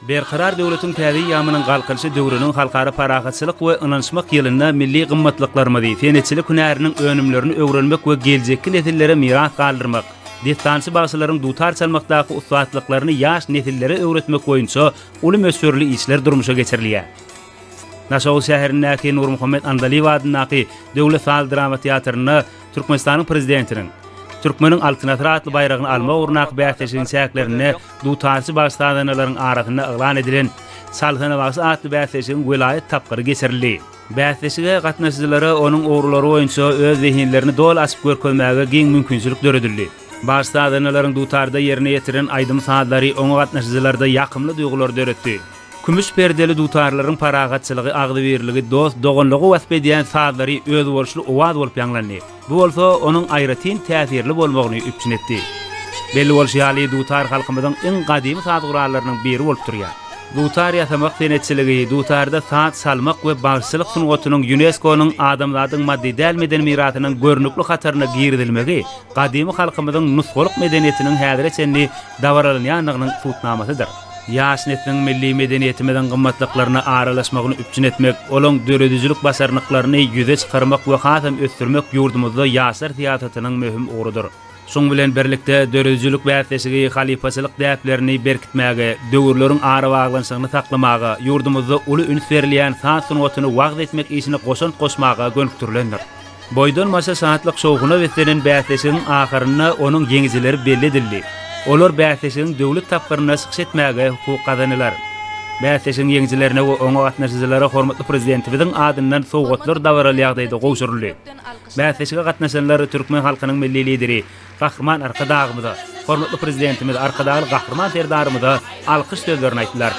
Berqarar döwletiň täze ýamynyň galkyşy döwrüniň halkara paragatçylyk we ynançmak ýylyna milli gymmatlyklaryny, tenetçilik hünäriniň önümlerini öwrenmek we geljekki nesillere miras galdyrmak, destansy bagşylaryň dutar çalmakdaky ustatlyklaryny ýaş nesillere öwretmek boýunça uly mösörli işler durmuşa geçirilýär. Naşaw şäherindäki Nur Muhammed Andaliýew adynaky Döwlet Sal Drama Teatryny Türkmenistanyň prezidentiniň Türkmeniň altynatır atly bayragyny alma urnak bähteşiň çäklerini dutarsy başlananlaryň arasynda eglan edilen Salhana Bagsy atly bähteşiň welaýet tapgyry geçirildi. Bähteşige gatnaşyjylary onuň ogrulary boýunça öz zihinlerini dol açyp görkezmäge giň mümkinçilik döredildi. Başlananlaryň dutarda ýerine ýetiren aýdym sahatlary oňa gatnaşyjylarda ýakymly duýgular döretdi. Kümüş perdeli dutarlaryň paragatçylygy, agdy berligi, dost, dogonlugy wasp edýän sahatlary öz bolşly owad bolup ýanglandy. Bu bolsa onuň aýratyn täsirli bolmagyny üpçün etdi. Belli bolşýaly dutar halkymyzyň iň gadymy saat guralarynyň biri bolup durýar. Dutar ýasamak tenetçiligi, dutarda saat salmak we bagşylyk sungatynyň UNESCO-nyň adamlaryň maddi dälmeden mirasynyň görnükli hataryna girdilmegi, gadymy halkymyzyň nusgalyk medeniýetiniň häzirçenli dawarlanýanynyň tutnamasydyr. Ýaş nesliniň milli medeniýetimizden gymmatlyklaryna aralaşmagyny üpçün etmek, olaň döredüjilik basarnyklaryny ýüze çykarmak we hasam ösdürmek ýurdumyzda ýaşlar teatratynyň möhüm uğrudur. Şoň bilen birlikde döredüjilik bähteşigi, halipaçylyk däplerini berkitmäge, döwürleriň ara baglanşygyny saklamaga, ýurdumyzda uly üns berilýän sanat sunugatyny wagt etmek işine goşmaga gönükdirilendir. Boýdan maşa sanatlyk şowguny wetinen bähteşigiň ahyryna onuň ýeňijileri belli edildi. Olar bähteşigiň döwlet tapgyryna sykyş etmäge hukuk kazanylar. Bähteşigiň ýeňijilerine we oňa gatnaşyjylara hormatly prezidentimiziň adyndan sowgatlar dawarly ýagdaýda gowşuruldy. Bähteşige gatnaşanlar türkmen halkynyň milli lideri Gahrman Arkadagymyza, hormatly prezidentimiz Arkadagy Gahrman Serdarymyza alkyş sözlerini aýtdylar.